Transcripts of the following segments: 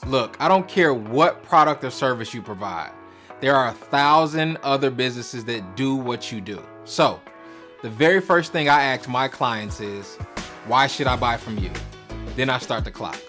Look, I don't care what product or service you provide. There are 1,000 other businesses that do what you do. So, the very first thing I ask my clients is, why should I buy from you? Then I start the clock.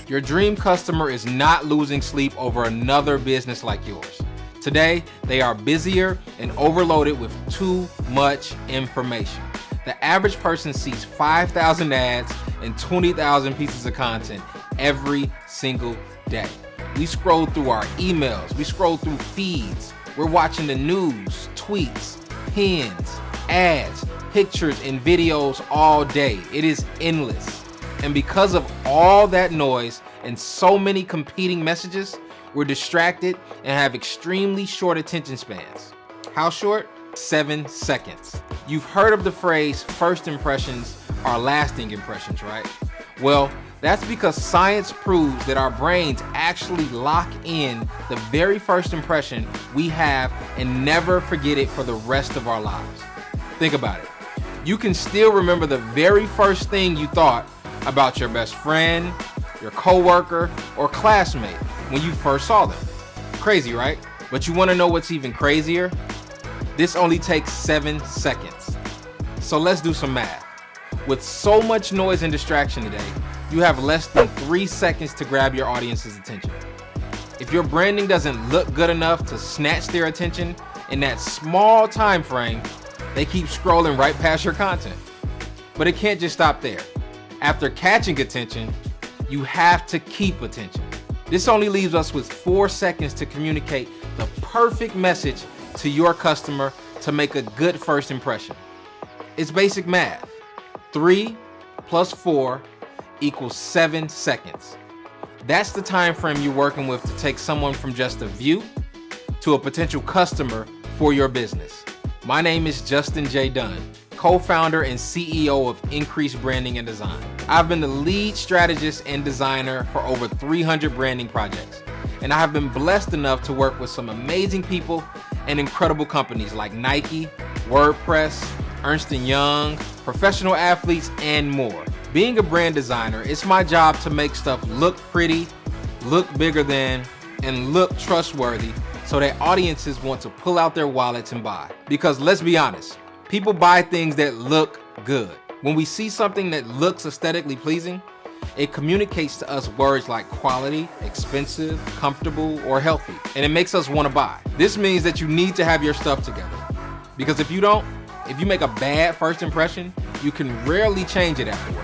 Your dream customer is not losing sleep over another business like yours. Today, they are busier and overloaded with too much information. The average person sees 5,000 ads and 20,000 pieces of content every single day. We scroll through our emails, we scroll through feeds, we're watching the news, tweets, pins, ads, pictures, and videos all day. It is endless. And because of all that noise and so many competing messages, we're distracted and have extremely short attention spans. How short? 7 seconds. You've heard of the phrase, first impressions are lasting impressions, right? Well, that's because science proves that our brains actually lock in the very first impression we have and never forget it for the rest of our lives. Think about it. You can still remember the very first thing you thought about your best friend, your coworker, or classmate when you first saw them. Crazy, right? But you want to know what's even crazier? This only takes 7 seconds. So let's do some math. With so much noise and distraction today, you have less than 3 seconds to grab your audience's attention. If your branding doesn't look good enough to snatch their attention in that small time frame, they keep scrolling right past your content. But it can't just stop there. After catching attention, you have to keep attention. This only leaves us with 4 seconds to communicate the perfect message to your customer to make a good first impression. It's basic math. 3 plus 4 equals 7 seconds. That's the time frame you're working with to take someone from just a view to a potential customer for your business. My name is Justin J. Dunn, co-founder and CEO of Increased Branding and Design. I've been the lead strategist and designer for over 300 branding projects, and I have been blessed enough to work with some amazing people and incredible companies like Nike, WordPress, Ernst & Young, professional athletes, and more. Being a brand designer, it's my job to make stuff look pretty, look bigger than, and look trustworthy so that audiences want to pull out their wallets and buy. Because let's be honest, people buy things that look good. When we see something that looks aesthetically pleasing, it communicates to us words like quality, expensive, comfortable, or healthy, and it makes us want to buy. This means that you need to have your stuff together. Because if you don't, if you make a bad first impression, you can rarely change it afterwards.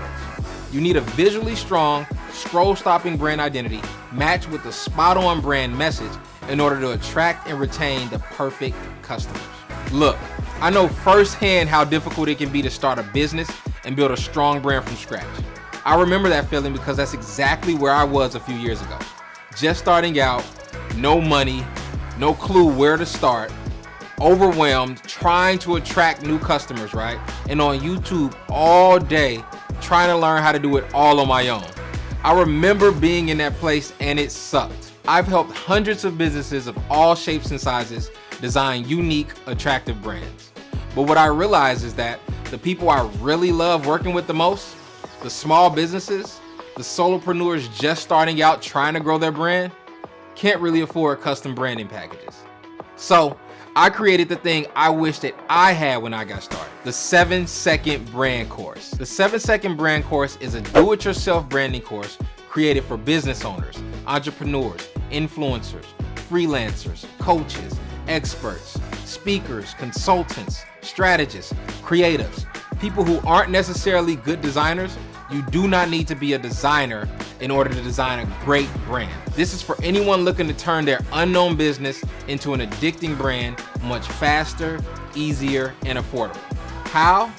You need a visually strong, scroll-stopping brand identity matched with a spot-on brand message in order to attract and retain the perfect customers. Look, I know firsthand how difficult it can be to start a business and build a strong brand from scratch. I remember that feeling because that's exactly where I was a few years ago. Just starting out, no money, no clue where to start, overwhelmed, trying to attract new customers, right? And on YouTube all day, trying to learn how to do it all on my own. I remember being in that place and it sucked. I've helped hundreds of businesses of all shapes and sizes design unique, attractive brands. But what I realized is that the people I really love working with the most, the small businesses, the solopreneurs just starting out trying to grow their brand, can't really afford custom branding packages. So I created the thing I wish that I had when I got started, the 7-second brand course. The 7-second brand course is a do-it-yourself branding course created for business owners, entrepreneurs, influencers, freelancers, coaches, experts, speakers, consultants, strategists, creatives, people who aren't necessarily good designers. You do not need to be a designer in order to design a great brand. This is for anyone looking to turn their unknown business into an addicting brand much faster, easier, and affordable. How?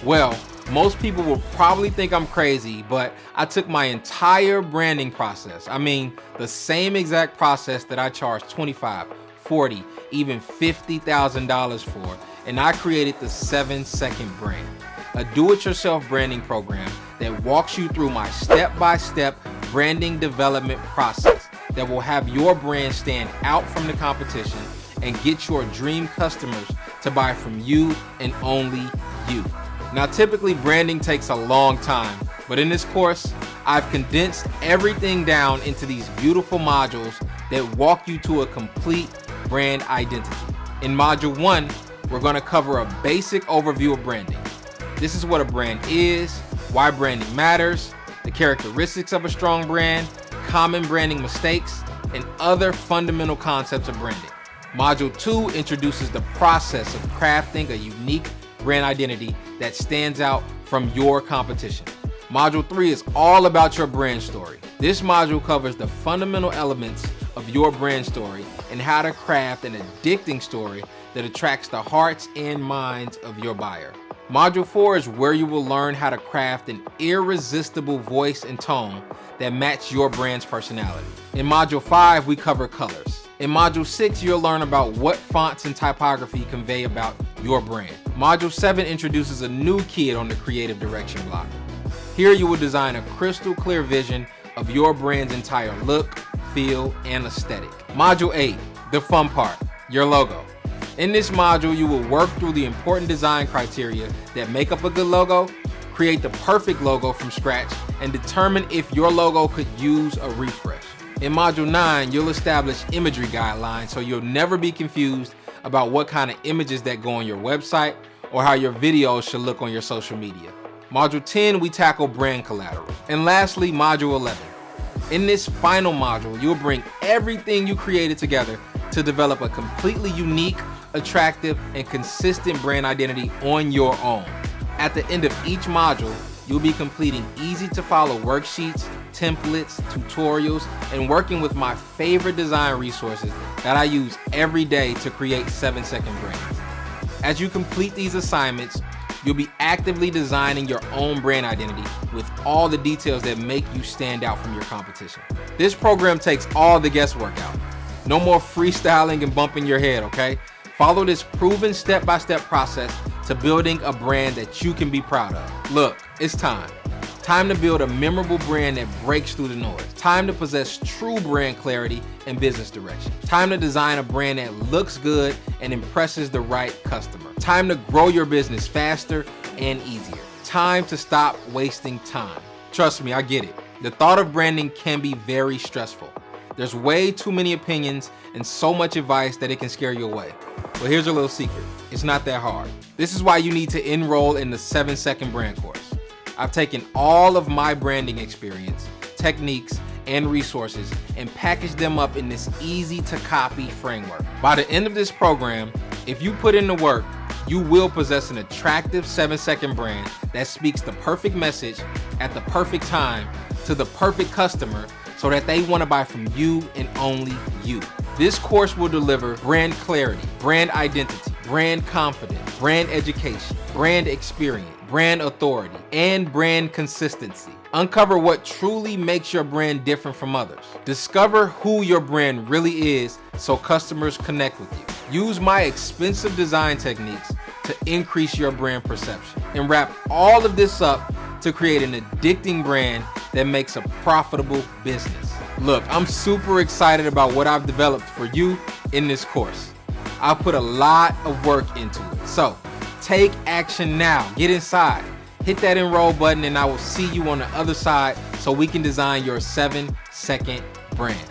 Well, most people will probably think I'm crazy, but I took my entire branding process. I mean, the same exact process that I charge $25, $40, even $50,000 for, and I created the 7-second brand, a do-it-yourself branding program that walks you through my step-by-step branding development process that will have your brand stand out from the competition and get your dream customers to buy from you and only you. Now, typically branding takes a long time, but in this course, I've condensed everything down into these beautiful modules that walk you to a complete brand identity. In Module 1, we're going to cover a basic overview of branding. This is what a brand is, why branding matters, the characteristics of a strong brand, common branding mistakes, and other fundamental concepts of branding. Module 2 introduces the process of crafting a unique brand identity that stands out from your competition. Module 3 is all about your brand story. This module covers the fundamental elements of your brand story and how to craft an addicting story that attracts the hearts and minds of your buyer. Module 4 is where you will learn how to craft an irresistible voice and tone that match your brand's personality. In Module 5, we cover colors. In Module 6, you'll learn about what fonts and typography convey about your brand. Module 7 introduces a new kid on the creative direction block. Here you will design a crystal clear vision of your brand's entire look, feel, and aesthetic. Module 8, the fun part, your logo. In this module, you will work through the important design criteria that make up a good logo, create the perfect logo from scratch, and determine if your logo could use a refresh. In Module 9, you'll establish imagery guidelines so you'll never be confused about what kind of images that go on your website or how your videos should look on your social media. Module 10, we tackle brand collateral. And lastly, Module 11. In this final module, you'll bring everything you created together to develop a completely unique, attractive, and consistent brand identity on your own. At the end of each module, you'll be completing easy-to-follow worksheets, templates, tutorials, and working with my favorite design resources that I use every day to create 7-second brands. As you complete these assignments, you'll be actively designing your own brand identity with all the details that make you stand out from your competition. This program takes all the guesswork out. No more freestyling and bumping your head, okay? Follow this proven step-by-step process to building a brand that you can be proud of. Look, it's time. Time to build a memorable brand that breaks through the noise. Time to possess true brand clarity and business direction. Time to design a brand that looks good and impresses the right customer. Time to grow your business faster and easier. Time to stop wasting time. Trust me, I get it. The thought of branding can be very stressful. There's way too many opinions and so much advice that it can scare you away. Well, here's a little secret. It's not that hard. This is why you need to enroll in the 7-second brand course. I've taken all of my branding experience, techniques, and resources and packaged them up in this easy to copy framework. By the end of this program, if you put in the work, you will possess an attractive 7-second brand that speaks the perfect message at the perfect time to the perfect customer so that they want to buy from you and only you. This course will deliver brand clarity, brand identity, brand confidence, brand education, brand experience, brand authority, and brand consistency. Uncover what truly makes your brand different from others. Discover who your brand really is so customers connect with you. Use my expensive design techniques to increase your brand perception. And wrap all of this up to create an addicting brand that makes a profitable business. Look, I'm super excited about what I've developed for you in this course. I've put a lot of work into it. So take action now. Get inside. Hit that enroll button and I will see you on the other side so we can design your 7-second brand.